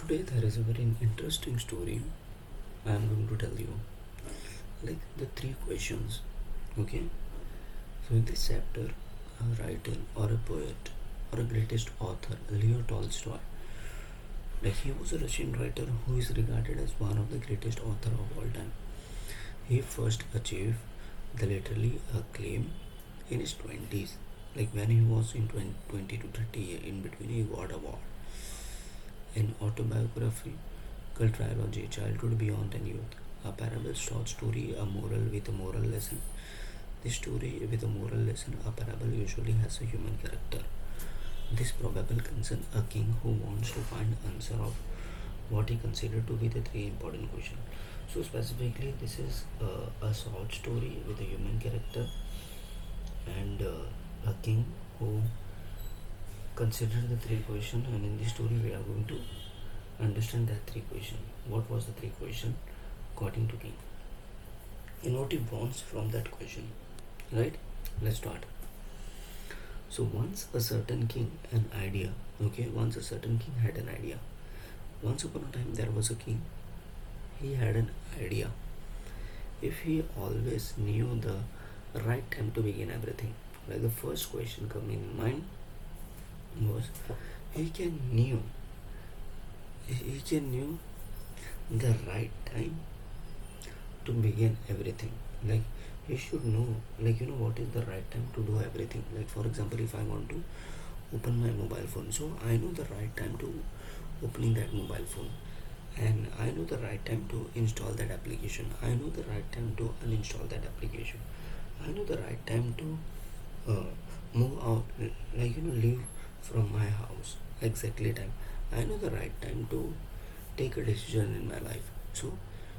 Today there is a very interesting story I am going to tell you. Like the three questions. Okay? So in this chapter, a writer or a poet or a greatest author, Leo Tolstoy, like he was a Russian writer who is regarded as one of the greatest author of all time. He first achieved the literally acclaim in his 20s. Like when he was in 20 to 30, in between he got award. An autobiography called Trilogy, Childhood Beyond and Youth. A parable short story, a moral with a moral lesson. This story with a moral lesson, a parable usually has a human character. This probable concern a king who wants to find answer of what he considered to be the three important questions. So specifically, this is a short story with a human character and a king who considered the three questions. And in this story, we are going to understand that three question. What was the three question according to king? And what he wants from that question. Right? Let's start. So once a certain king once a certain king had an idea. Once upon a time there was a king. He had an idea. If he always knew the right time to begin everything, like the first question coming in mind was he can knew the right time to begin everything. Like he should know, what is the right time to do everything. Like for example, if I want to open my mobile phone, so I know the right time to opening that mobile phone, and I know the right time to install that application. I know the right time to uninstall that application. I know the right time to move out, leave from my house exactly time. I know the right time to take a decision in my life. So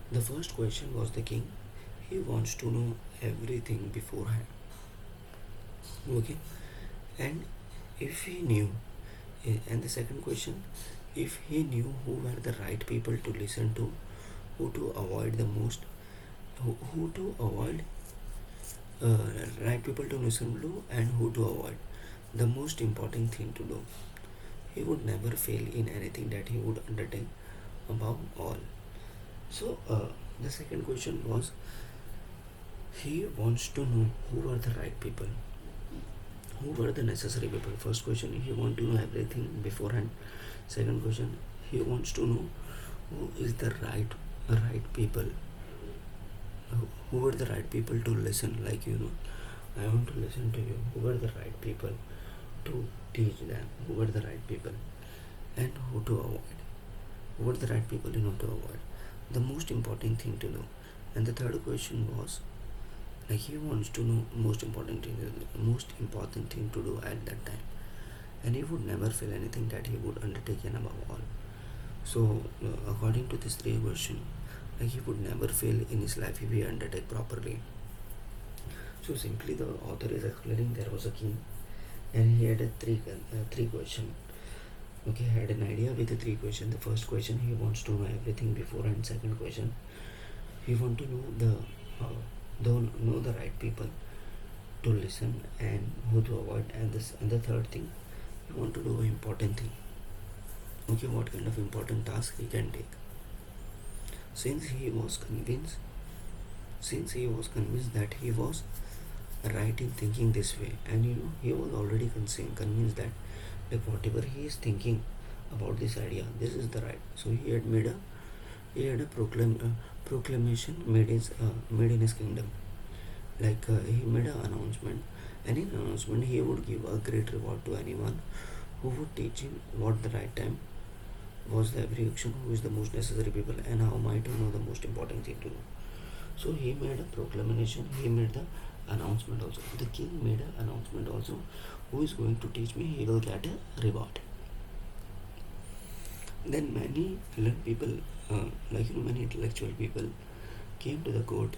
the first question was the king. He wants to know everything beforehand. Okay, and if he knew, and the second question, if he knew who were the right people to listen to, who to avoid the most, who to avoid, right people to listen to, and who to avoid, the most important thing to do, he would never fail in anything that he would undertake above all. So the second question was he wants to know who are the right people, who were the necessary people. First question, he want to know everything beforehand. Second question, he wants to know who is the right people, who are the right people to listen. I want to listen to you. Who are the right people to teach them? Who are the right people, and who to avoid? Who are the right people you know to avoid? The most important thing to know. And the third question was he wants to know most important thing to do at that time, and he would never fail anything that he would undertake and above all. So according to this three question, he would never fail in his life if he undertake properly. So simply the author is explaining there was a king and he had a three question. Okay, had an idea with the three question. The first question, he wants to know everything before, and second question, he want to know the right people to listen and who to avoid, and the third thing, he want to do an important thing. Okay, what kind of important task he can take. Since he was convinced that he was right in thinking this way, and he was already convinced that whatever he is thinking about this idea, this is the right. So he had a proclamation made in his kingdom. He made an announcement, and in announcement he would give a great reward to anyone who would teach him what the right time was, the every action, who is the most necessary people, and how am I to know the most important thing to do. So he made a proclamation, he made the announcement also. The king made an announcement also, who is going to teach me, he will get a reward. Then many learned people, many intellectual people came to the court,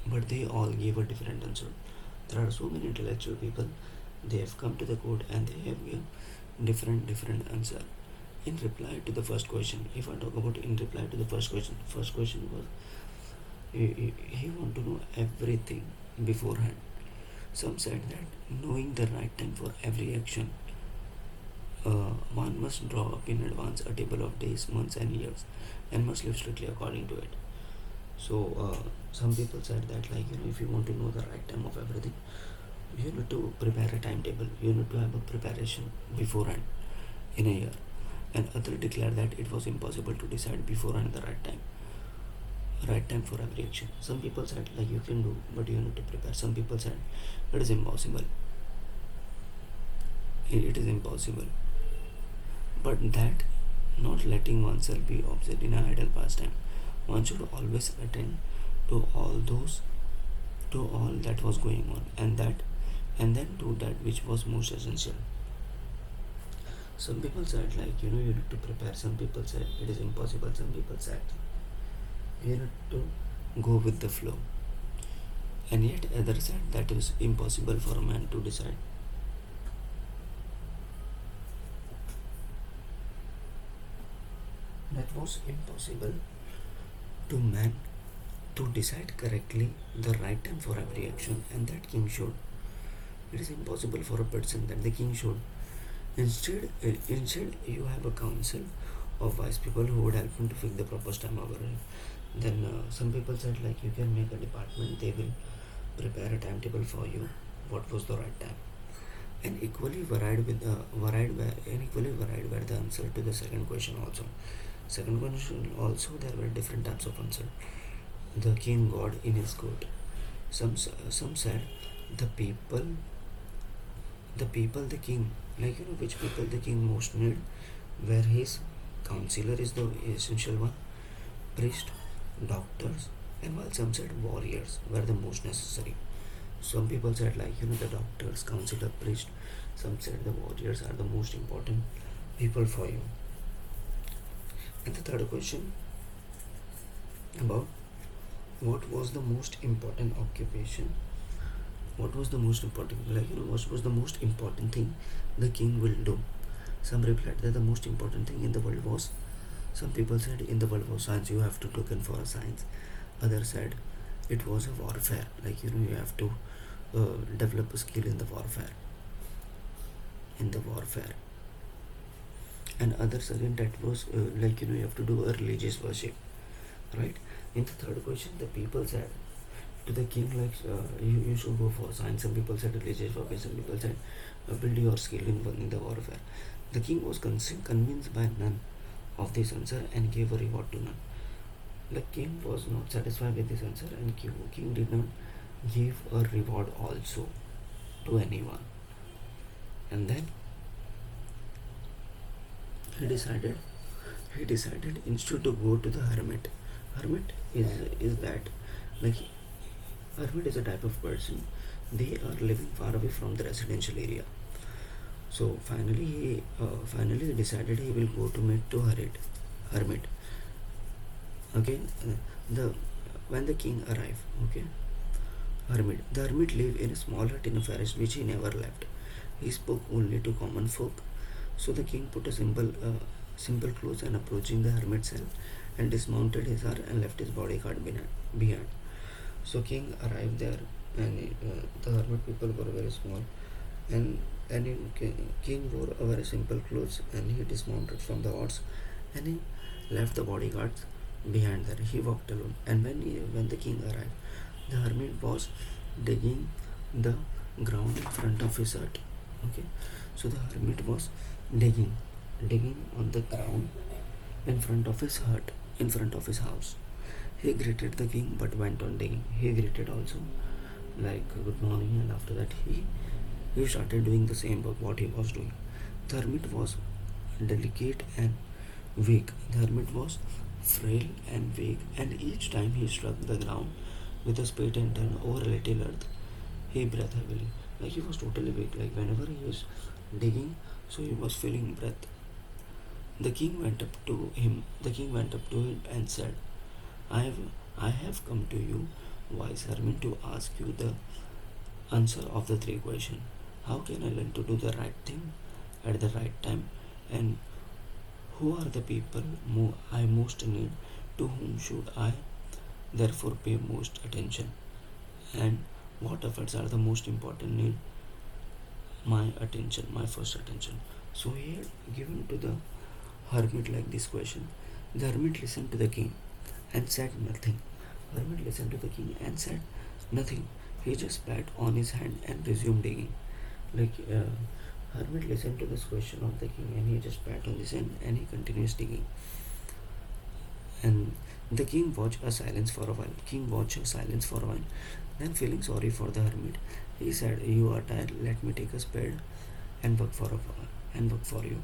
but they all gave a different answer. There are so many intellectual people, they have come to the court and they have given different answer. In reply to the first question, if I talk about in reply to the first question was he want to know everything beforehand. Some said that knowing the right time for every action one must draw up in advance a table of days, months, and years, and must live strictly according to it. So some people said that, like, if you want to know the right time of everything, you need to prepare a timetable. You need to have a preparation beforehand in a year. And others declared that it was impossible to decide beforehand the right time for every action. Some people said, like, you can do, but you need to prepare. Some people said it is impossible. It is impossible. But that not letting oneself be obsessed in an idle pastime. One should always attend to all that was going on, and then do that which was most essential. Some people said, like, you need to prepare. Some people said it is impossible. Some people said you need to go with the flow. And yet others said that it is impossible for a man to decide. That was impossible to man to decide correctly the right time for every action, and that king should. It is impossible for a person that the king should. Instead, you have a council of wise people who would help him to fix the proper time of arrival. Then some people said, like, you can make a department. They will prepare a timetable for you. What was the right time? And equally varied were the answer to the second question also. Second question also, there were different types of answer. The king God in his court. Some said the people the king, like, which people the king most need, where his counselor is the essential one, priest, doctors, and while some said warriors were the most necessary. Some people said, like, the doctors, counselor, priest. Some said the warriors are the most important people for you. And the third question about what was the most important occupation, what was the most important, like, what was the most important thing the king will do. Some replied that the most important thing in the world was, some people said in the world was science, you have to look in for a science. Others said it was a warfare, like, you have to develop a skill in the warfare. And others again, that was like, you have to do a religious worship, right? In the third question, the people said to the king, like, you should go for science. Some people said religious worship. Some people said build your skill in the warfare. The king was convinced by none of this answer and gave a reward to none. The king was not satisfied with this answer, and king did not give a reward also to anyone. And then he decided instead to go to the hermit. Hermit is that, like, hermit is a type of person. They are living far away from the residential area. So finally he decided he will go to meet to hermit. Okay, when the king arrived, okay, the hermit lived in a small hut in a forest which he never left. He spoke only to common folk. So the king put a simple clothes and approaching the hermit's cell, and dismounted his horse and left his bodyguard behind. So king arrived there, and the hermit people were very small, and king wore a very simple clothes, and he dismounted from the horse, and he left the bodyguards behind there. He walked alone, and when the king arrived, the hermit was digging the ground in front of his hut. Okay, so the hermit was digging on the ground in front of his hut, in front of his house. He greeted the king but went on digging. He greeted also, like, good morning, and after that he started doing the same work what he was doing. The hermit was delicate and weak. The hermit was frail and weak, and each time he struck the ground with a spade and turned over a little earth, he breathed heavily. Like, he was totally weak. Like, whenever he was digging, so he was feeling breath. The king went up to him. And said, I have come to you, wise hermit, to ask you the answer of the three questions. How can I learn to do the right thing at the right time? And who are the people I most need? To whom should I therefore pay most attention? And what efforts are the most important need my attention, my first attention? So he had given to the hermit like this question. The hermit listened to the king and said nothing. Hermit listened to the king and said nothing. He just pat on his hand and resumed digging. Like hermit listened to this question of the king and he just pat on his hand and he continues digging. And the king watched a silence for a while. King watched a silence for a while. Then feeling sorry for the hermit, he said, "You are tired. Let me take a spade and work for and work for you."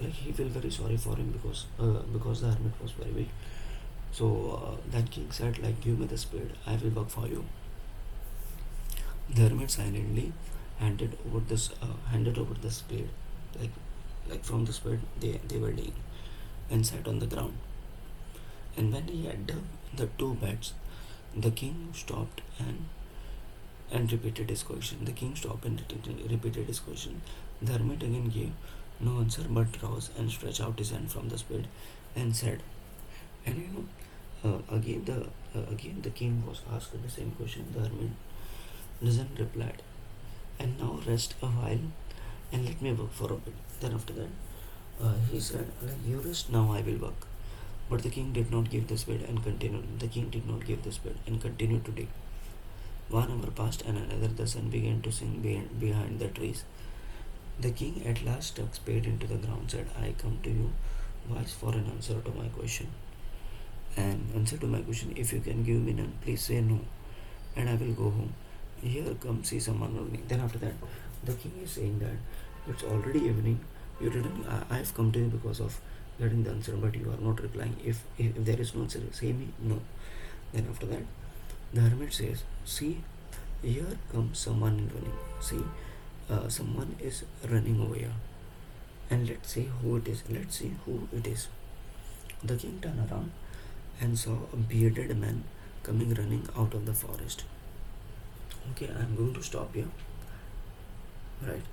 Like he felt very sorry for him because the hermit was very weak. So then king said, like, "Give me the spade. I will work for you." The hermit silently handed over the spade, like from the spade they were digging, and sat on the ground. And when he had dug the two beds, the king stopped and repeated his question. The king stopped and repeated his question. The hermit again gave no answer but rose and stretched out his hand from the spade and said, and again the king was asked the same question. The hermit doesn't replied. And now rest a while and let me work for a bit. Then after that, he said, like, "You rest now, I will work." But the king did not give the spade and continued. The king did not give the spade and continued to dig. 1 hour passed and another. The sun began to sing behind the trees. The king at last stuck spade into the ground, said, "I come to you, wise, for an answer to my question. And answer to my question, if you can give me none, please say no, and I will go home. Here come see someone running." Then after that, the king is saying that it's already evening. You didn't. I have come to you because of getting the answer, but you are not replying. If there is no answer, say me no. Then after that, the hermit says, "See, here comes someone running. See, someone is running over here, and let's see who it is. Let's see who it is." The king turned around and saw a bearded man coming running out of the forest. Okay, I'm going to stop here, right?